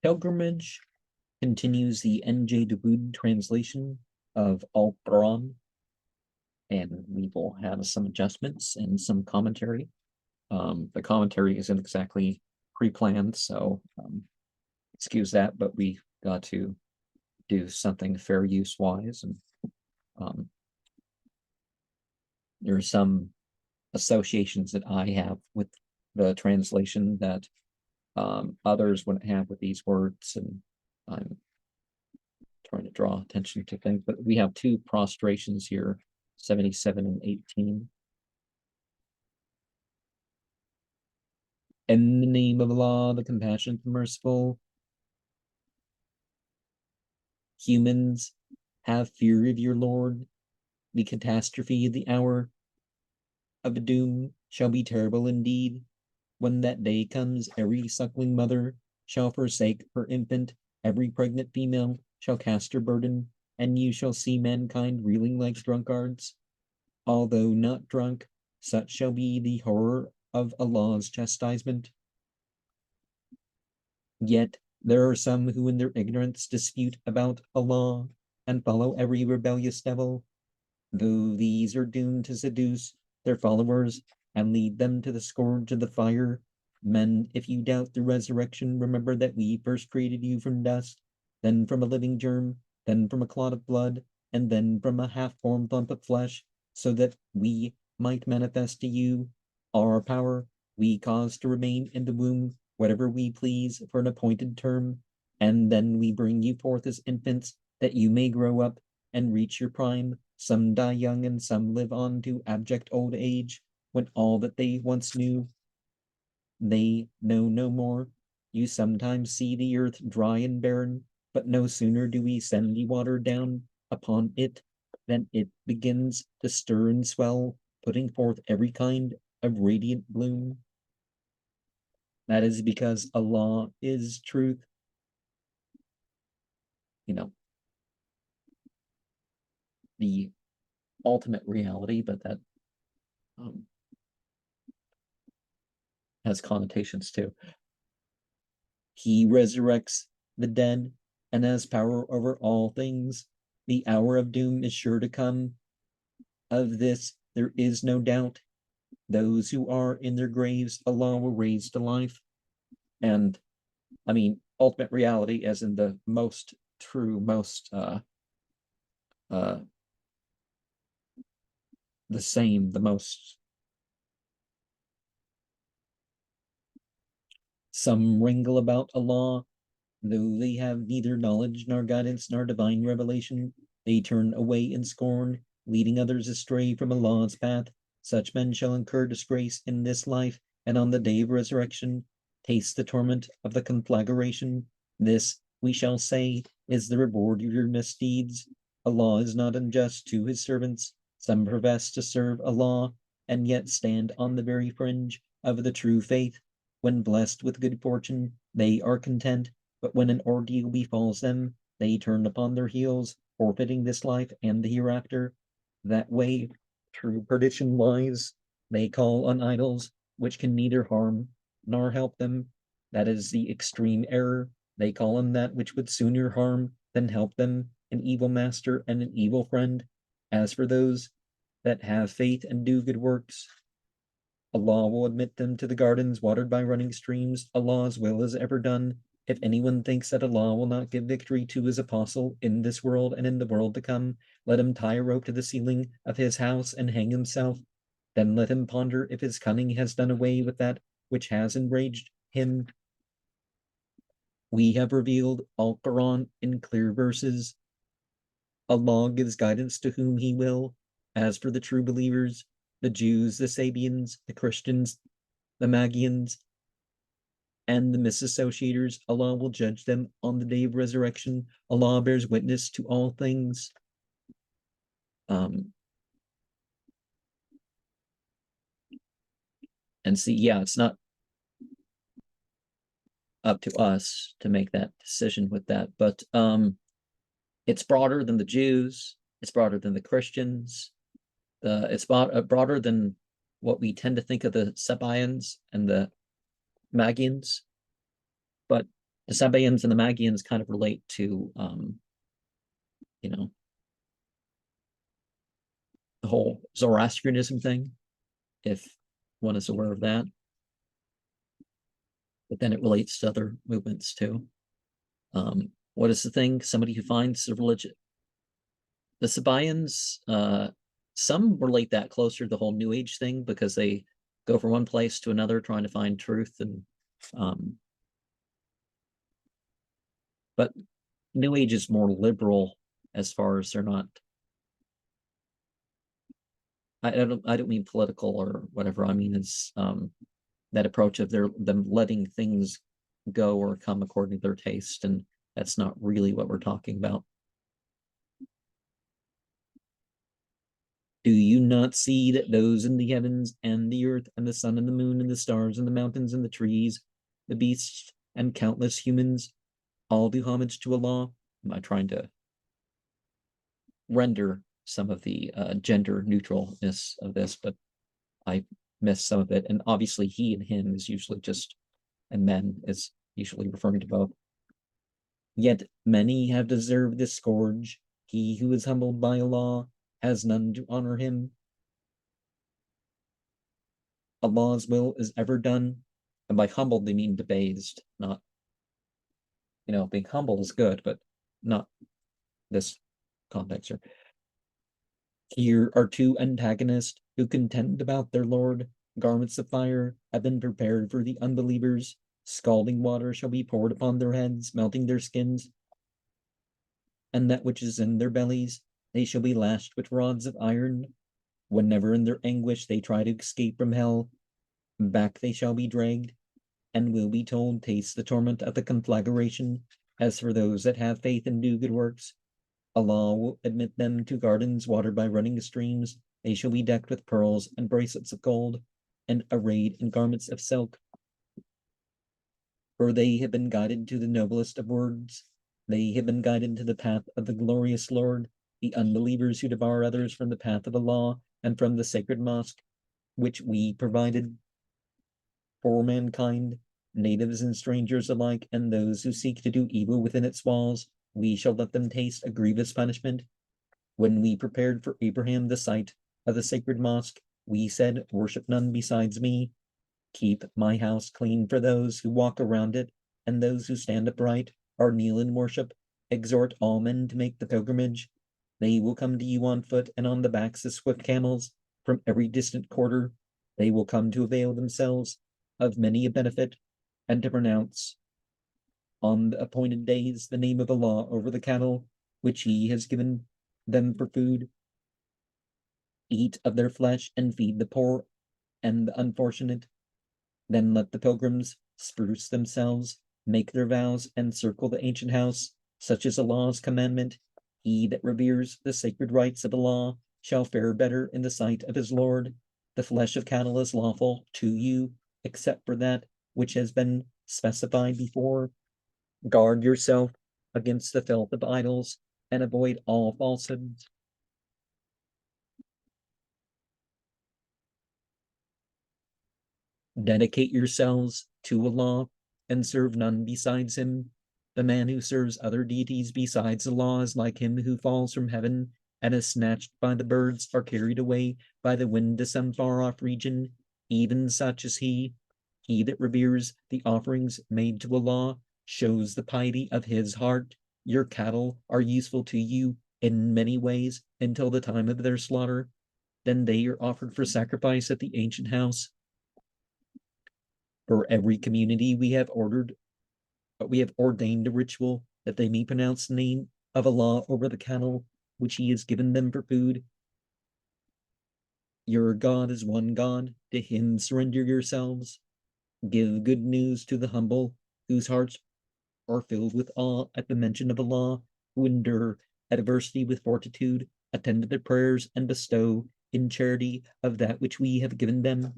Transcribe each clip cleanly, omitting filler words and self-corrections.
Pilgrimage continues the N.J. Dawood translation of Al-Quran, and we will have some adjustments and some commentary. The commentary isn't exactly pre-planned, so excuse that, but we got to do something fair use wise, and there are some associations that I have with the translation that others wouldn't have with these words, and I'm trying to draw attention to things. But we have two prostrations here, 77 and 18. In the name of Allah, the compassionate and merciful, humans, have fear of your Lord. The catastrophe of the hour of doom shall be terrible indeed. When that day comes, every suckling mother shall forsake her infant, every pregnant female shall cast her burden, and you shall see mankind reeling like drunkards. Although not drunk, such shall be the horror of Allah's chastisement. Yet there are some who in their ignorance dispute about Allah and follow every rebellious devil. Though these are doomed to seduce their followers and lead them to the scourge of the fire, men, if you doubt the resurrection, remember that we first created you from dust, then from a living germ, then from a clot of blood, and then from a half-formed lump of flesh, so that we might manifest to you our power. We cause to remain in the womb whatever we please for an appointed term, and then we bring you forth as infants, that you may grow up and reach your prime. Some die young and some live on to abject old age, when all that they once knew they know no more. You sometimes see the earth dry and barren, but no sooner do we send the water down upon it than it begins to stir and swell, putting forth every kind of radiant bloom. That is because Allah is truth. The ultimate reality, but that has connotations too. He resurrects the dead and has power over all things. The hour of doom is sure to come. Of this there is no doubt. Those who are in their graves, Allah will raise to life. And I mean, ultimate reality as in the most true, most the same, the most. Some wrangle about Allah, though they have neither knowledge nor guidance nor divine revelation. They turn away in scorn, leading others astray from Allah's path. Such men shall incur disgrace in this life, and on the day of resurrection taste the torment of the conflagration. This, we shall say, is the reward of your misdeeds. Allah is not unjust to his servants. Some profess to serve Allah, and yet stand on the very fringe of the true faith. When blessed with good fortune, they are content, but when an ordeal befalls them, they turn upon their heels, forfeiting this life and the hereafter. That way, true perdition lies. They call on idols, which can neither harm nor help them. That is the extreme error. They call on that which would sooner harm than help them, an evil master and an evil friend. As for those that have faith and do good works, Allah will admit them to the gardens watered by running streams. Allah's will is ever done. If anyone thinks that Allah will not give victory to his apostle in this world and in the world to come, let him tie a rope to the ceiling of his house and hang himself. Then let him ponder if his cunning has done away with that which has enraged him. We have revealed Al-Quran in clear verses. Allah gives guidance to whom he will. As for the true believers, the Jews, the Sabians, the Christians, the Magians, and the misassociators, Allah will judge them on the day of resurrection. Allah bears witness to all things. And see, yeah, it's not up to us to make that decision with that, but it's broader than the Jews, it's broader than the Christians, it's broader than what we tend to think of the Sabians and the Magians. But The Sabaeans and the Magians kind of relate to, you know, the whole Zoroastrianism thing, if one is aware of that. But then it relates to other movements too. What is the thing? Somebody who finds the religion. The Sabaeans, some relate that closer to the whole New Age thing because they go from one place to another trying to find truth, and but New Age is more liberal as far as they're not. I don't mean political or whatever. I mean is that approach of them letting things go or come according to their taste, and that's not really what we're talking about. Do you not see that those in the heavens and the earth and the sun and the moon and the stars and the mountains and the trees, the beasts and countless humans all do homage to Allah? Am I trying to render some of the gender neutralness of this, but I missed some of it. And obviously he and him is usually just, and men is usually referring to both. Yet many have deserved this scourge. He who is humbled by Allah has none to honor him. Allah's will is ever done. And by humbled, they mean debased, not, being humble is good, but not this context here. Here are two antagonists who contend about their Lord. Garments of fire have been prepared for the unbelievers. Scalding water shall be poured upon their heads, melting their skins. And that which is in their bellies, they shall be lashed with rods of iron. Whenever in their anguish they try to escape from hell, back they shall be dragged, and will be told, taste the torment of the conflagration. As for those that have faith and do good works, Allah will admit them to gardens watered by running streams. They shall be decked with pearls and bracelets of gold, and arrayed in garments of silk. For they have been guided to the noblest of words. They have been guided to the path of the glorious Lord. The unbelievers who debar others from the path of Allah and from the sacred mosque, which we provided for mankind, natives and strangers alike, and those who seek to do evil within its walls, we shall let them taste a grievous punishment. When we prepared for Abraham the site of the sacred mosque, we said, worship none besides me. Keep my house clean for those who walk around it, and those who stand upright or kneel in worship. Exhort all men to make the pilgrimage. They will come to you on foot and on the backs of swift camels from every distant quarter. They will come to avail themselves of many a benefit and to pronounce on the appointed days the name of Allah over the cattle which he has given them for food. Eat of their flesh and feed the poor and the unfortunate. Then let the pilgrims spruce themselves, make their vows, and circle the ancient house. Such is Allah's commandment. He that reveres the sacred rites of Allah shall fare better in the sight of his Lord. The flesh of cattle is lawful to you, except for that which has been specified before. Guard yourself against the filth of idols and avoid all falsehoods. Dedicate yourselves to Allah and serve none besides him. The man who serves other deities besides Allah is like him who falls from heaven and is snatched by the birds or carried away by the wind to some far-off region. Even such is he. He that reveres the offerings made to Allah shows the piety of his heart. Your cattle are useful to you in many ways until the time of their slaughter. Then they are offered for sacrifice at the ancient house. For every community we have ordained a ritual that they may pronounce the name of Allah over the cattle which he has given them for food. Your God is one God. To him surrender yourselves. Give good news to the humble, whose hearts are filled with awe at the mention of Allah, who endure adversity with fortitude, attend to their prayers, and bestow in charity of that which we have given them.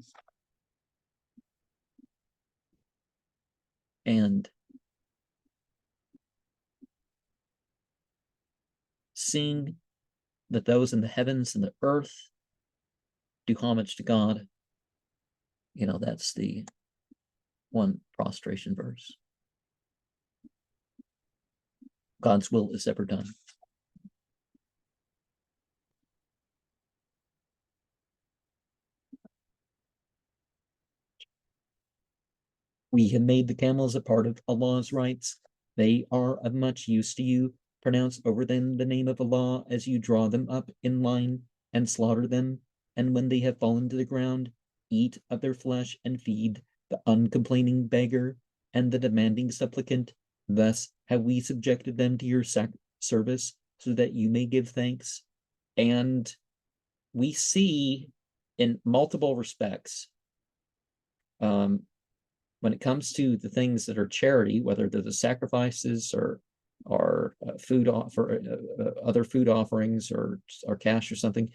And seeing that those in the heavens and the earth do homage to God, that's the one prostration verse. God's will is ever done. We have made the camels a part of Allah's rights. They are of much use to you. Pronounce over them the name of Allah as you draw them up in line and slaughter them. And when they have fallen to the ground, eat of their flesh and feed the uncomplaining beggar and the demanding supplicant. Thus have we subjected them to your service so that you may give thanks. And we see in multiple respects, when it comes to the things that are charity, whether they're the sacrifices or other food offerings or cash or something,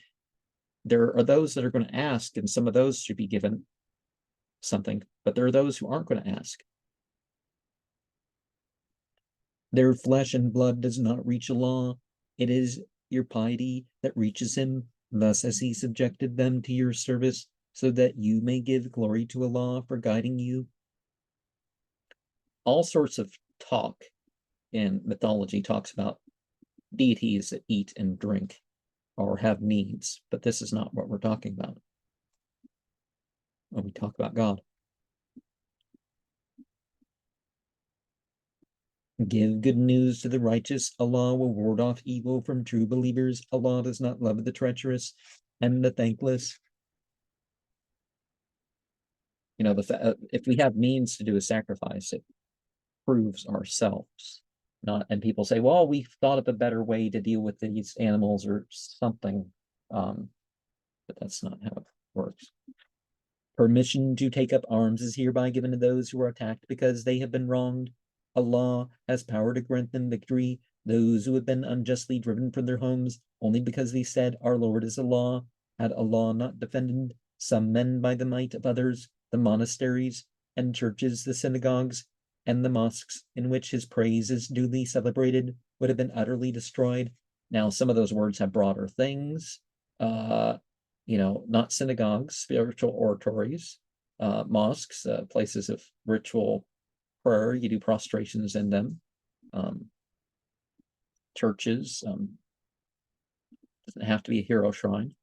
there are those that are going to ask, and some of those should be given something, but there are those who aren't going to ask. Their flesh and blood does not reach Allah. It is your piety that reaches him. Thus has he subjected them to your service, so that you may give glory to Allah for guiding you. All sorts of talk in mythology talks about deities that eat and drink or have needs, but this is not what we're talking about when we talk about God. Give good news to the righteous. Allah will ward off evil from true believers. Allah does not love the treacherous and the thankless. You know, if we have means to do a sacrifice, it proves ourselves. Not, and people say, well, we've thought of a better way to deal with these animals or something. But that's not how it works. Permission to take up arms is hereby given to those who are attacked because they have been wronged. Allah has power to grant them victory. Those who have been unjustly driven from their homes only because they said, our Lord is Allah, had Allah not defended some men by the might of others, the monasteries and churches, the synagogues, and the mosques in which his praise is duly celebrated would have been utterly destroyed. Now, some of those words have broader things. Not synagogues, spiritual oratories, mosques, places of ritual prayer. You do prostrations in them. Churches, doesn't have to be a hero shrine.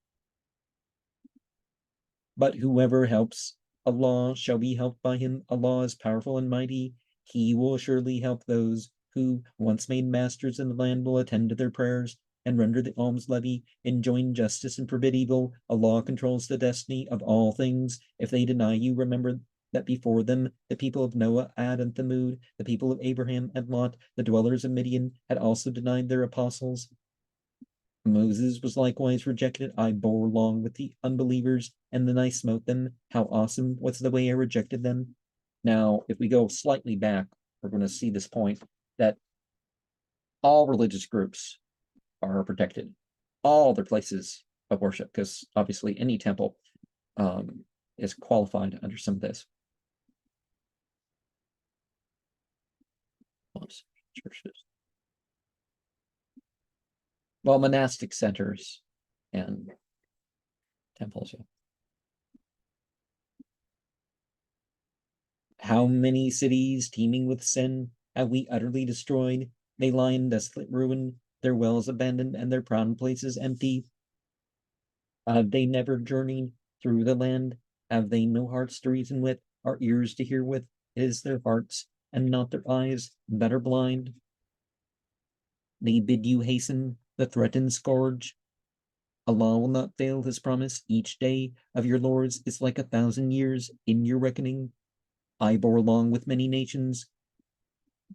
But whoever helps Allah shall be helped by him. Allah is powerful and mighty. He will surely help those who, once made masters in the land, will attend to their prayers and render the alms levy, enjoin justice and forbid evil. Allah controls the destiny of all things. If they deny you, remember that before them, the people of Noah, Ad, and Thamud, the people of Abraham and Lot, the dwellers of Midian, had also denied their apostles. Moses was likewise rejected. I bore along with the unbelievers, and then I smote them. How awesome was the way I rejected them. Now, if we go slightly back, we're going to see this point that all religious groups are protected, all their places of worship, because obviously any temple is qualified under some of this. Churches. Well, monastic centers and temples. Yeah. How many cities teeming with sin have we utterly destroyed? They lie in desolate ruin, their wells abandoned and their proud places empty. Have they never journeyed through the land? Have they no hearts to reason with, or ears to hear with? It is their hearts and not their eyes that are blind. They bid you hasten the threatened scourge. Allah will not fail his promise. Each day of your lords is like 1,000 years in your reckoning. I bore along with many nations,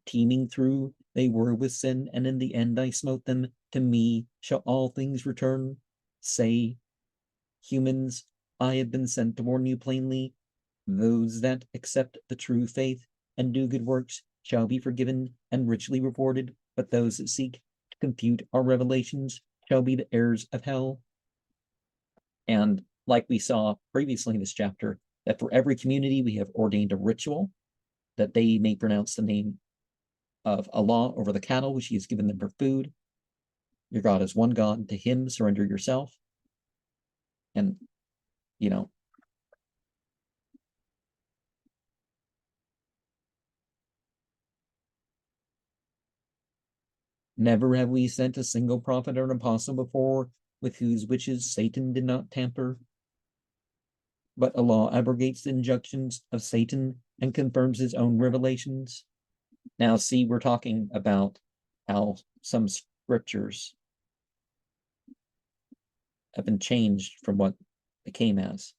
teeming through they were with sin, and in the end I smote them. To me shall all things return. Say, humans, I have been sent to warn you plainly. Those that accept the true faith and do good works shall be forgiven and richly rewarded, but those that seek to confute our revelations shall be the heirs of hell. And like we saw previously in this chapter, that for every community we have ordained a ritual that they may pronounce the name of Allah over the cattle which he has given them for food. Your God is one God. To him surrender yourself. And, you know, Never have we sent a single prophet or apostle before with whose wishes Satan did not tamper. But Allah abrogates the injunctions of Satan and confirms his own revelations. Now, see, we're talking about how some scriptures have been changed from what they came as.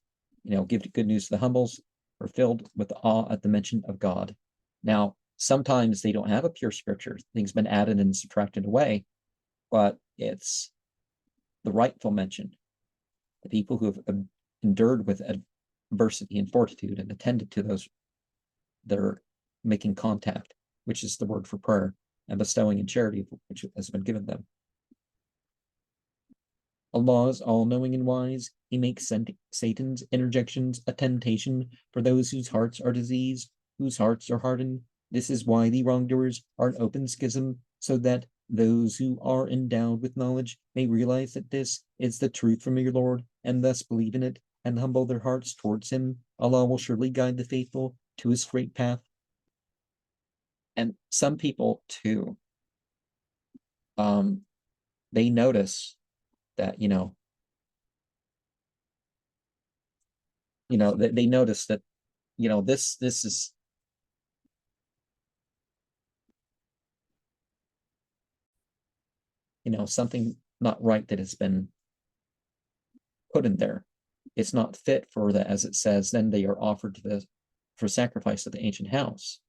Give good news to the humbles, are filled with awe at the mention of God. Now, sometimes they don't have a pure scripture. Things been added and subtracted away, but it's the rightful mention. The people who have endured with adversity and fortitude and attended to those that are making contact, which is the word for prayer, and bestowing in charity, which has been given them. Allah is all-knowing and wise. He makes Satan's interjections a temptation for those whose hearts are diseased, whose hearts are hardened. This is why the wrongdoers are an open schism, so that those who are endowed with knowledge may realize that this is the truth from your Lord, and thus believe in it, and humble their hearts towards him. Allah will surely guide the faithful to his straight path. And some people, too, they notice that, they notice that, this is, something not right that has been put in there. It's not fit for that, as it says, then they are offered for sacrifice to the ancient house,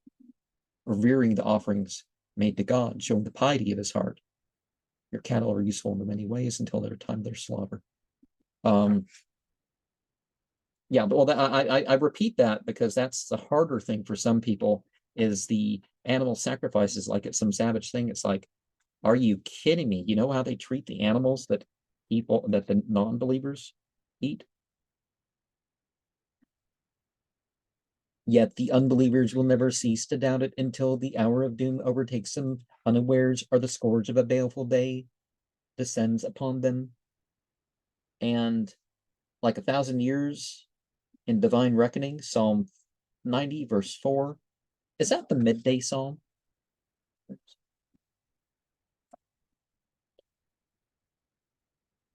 revering the offerings made to God, showing the piety of his heart. Your cattle are useful in many ways until their time their slaughter. Yeah, well, I repeat that because that's the harder thing for some people, is the animal sacrifices like it's some savage thing. It's like, are you kidding me? You know how they treat the animals that the non-believers eat? Yet the unbelievers will never cease to doubt it until the hour of doom overtakes them unawares, or the scourge of a baleful day descends upon them. And like 1,000 years in divine reckoning, Psalm 90, verse 4. Is that the midday psalm?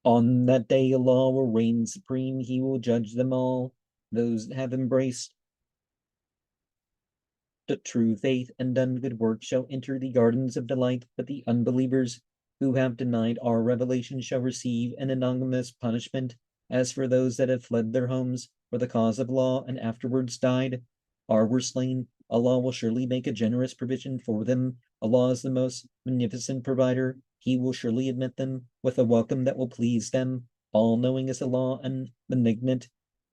On that day, Allah will reign supreme. He will judge them all. Those that have embraced the true faith and done good work shall enter the gardens of delight, but the unbelievers who have denied our revelation shall receive an anonymous punishment. As for those that have fled their homes for the cause of law and afterwards died, or were slain, Allah will surely make a generous provision for them. Allah is the most magnificent provider. He will surely admit them with a welcome that will please them. All-knowing is Allah and benignant.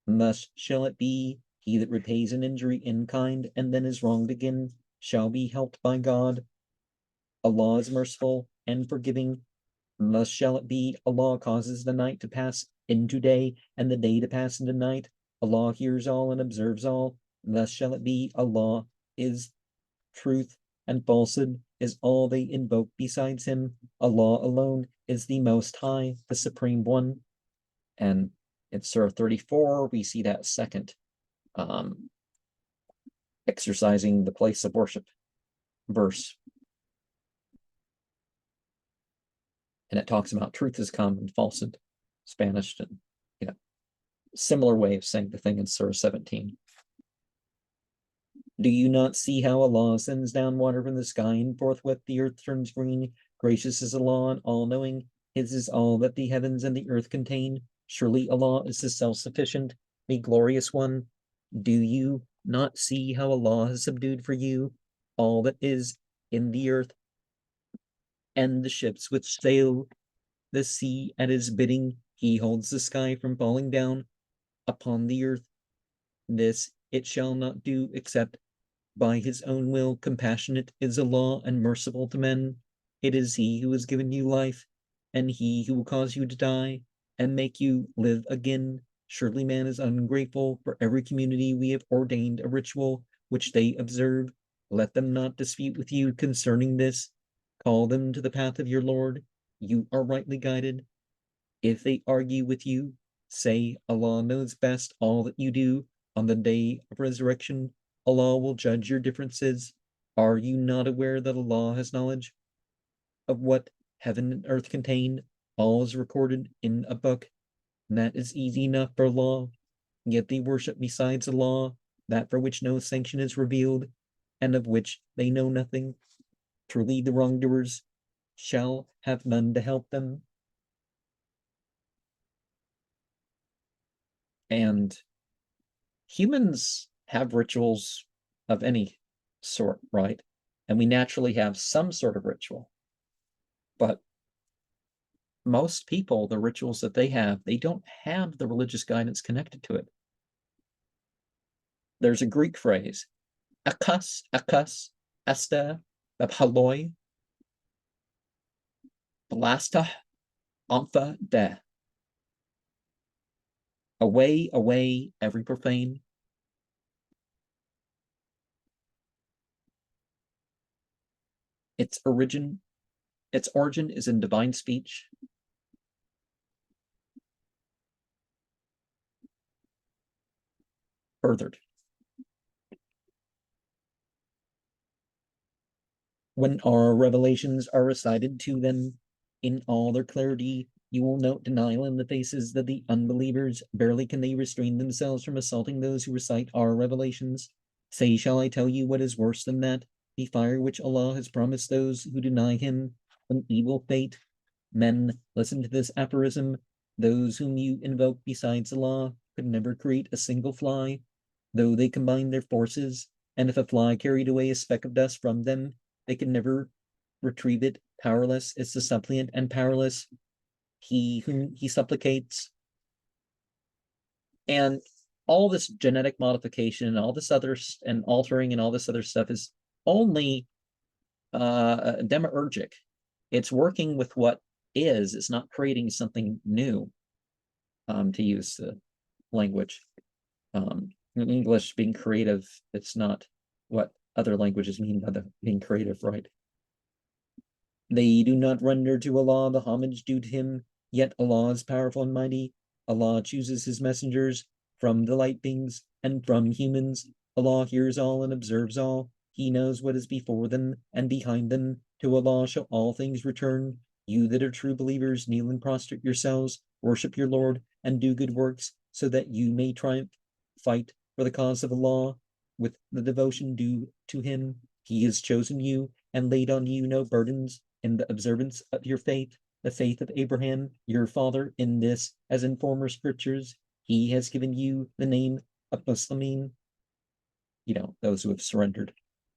Thus shall it be. He that repays an injury in kind and then is wronged again shall be helped by God. Allah is merciful and forgiving. Thus shall it be. Allah causes the night to pass into day and the day to pass into night. Allah hears all and observes all. Thus shall it be. Allah is truth, and falsehood is all they invoke besides him. Allah alone is the Most High, the Supreme One. And in Surah 34, we see that second exercising the place of worship verse. And it talks about truth has come and falsehood is banished, and similar way of saying the thing in Surah 17. Do you not see how Allah sends down water from the sky, and forthwith the earth turns green? Gracious is Allah and all-knowing. His is all that the heavens and the earth contain. Surely Allah is the self-sufficient, the glorious one. Do you not see how Allah has subdued for you all that is in the earth, and the ships which sail the sea at his bidding? He holds the sky from falling down upon the earth. This it shall not do except by his own will. Compassionate is Allah and merciful to men. It is he who has given you life, and he who will cause you to die and make you live again. Surely man is ungrateful. For every community we have ordained a ritual which they observe. Let them not dispute with you concerning this. Call them to the path of your Lord. You are rightly guided. If they argue with you, say, Allah knows best all that you do. On the day of resurrection, Allah will judge your differences. Are you not aware that Allah has knowledge of what heaven and earth contain, all is recorded in a book, and that is easy enough for law. Yet they worship besides the law, that for which no sanction is revealed, and of which they know nothing. Truly the wrongdoers shall have none to help them. And humans have rituals of any sort, right? And we naturally have some sort of ritual. But most people, the rituals that they have, they don't have the religious guidance connected to it. There's a Greek phrase, akas, esta, haloi, blasta, ampha, de. Away, away, every profane. Its origin is in divine speech. Furthered. When our revelations are recited to them in all their clarity, you will note denial in the faces of the unbelievers. Barely can they restrain themselves from assaulting those who recite our revelations. Say, shall I tell you what is worse than that? The fire which Allah has promised those who deny him, an evil fate. Men, listen to this aphorism. Those whom you invoke besides Allah could never create a single fly, though they combine their forces, and if a fly carried away a speck of dust from them, they can never retrieve it. Powerless is the suppliant, and powerless he whom he supplicates. And all this genetic modification and all this other and altering and all this other stuff is only demiurgic. It's working with what is. It's not creating something new, to use the language. In English, being creative, it's not what other languages mean by the being creative, right? They do not render to Allah the homage due to him, yet Allah is powerful and mighty. Allah chooses his messengers from the light beings and from humans. Allah hears all and observes all. He knows what is before them and behind them. To Allah shall all things return. You that are true believers, kneel and prostrate yourselves, worship your Lord, and do good works, so that you may triumph. Fight for the cause of Allah with the devotion due to him. He has chosen you and laid on you no burdens in the observance of your faith, the faith of Abraham, your father, in this, as in former scriptures. He has given you the name of Muslimin, those who have surrendered,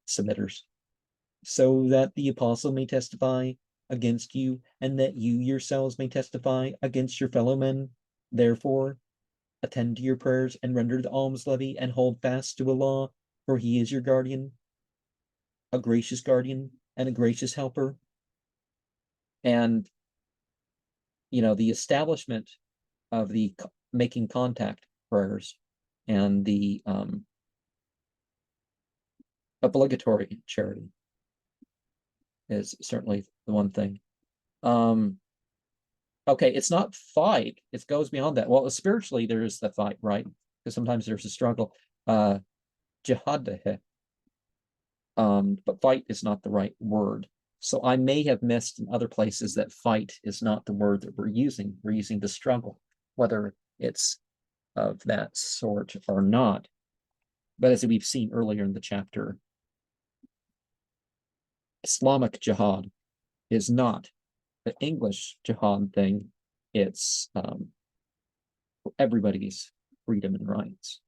submitters, so that the apostle may testify against you, and that you yourselves may testify against your fellow men. Therefore, attend to your prayers and render the alms levy and hold fast to Allah, for he is your guardian, a gracious guardian and a gracious helper. And, the establishment of the making contact prayers and the obligatory charity is certainly the one thing. Okay, it's not fight. It goes beyond that. Well, spiritually, there is the fight, right? Because sometimes there's a struggle. Jihad. But fight is not the right word. So I may have missed in other places that fight is not the word that we're using. We're using the struggle, whether it's of that sort or not. But as we've seen earlier in the chapter, Islamic jihad is not the English jihad thing. It's everybody's freedom and rights.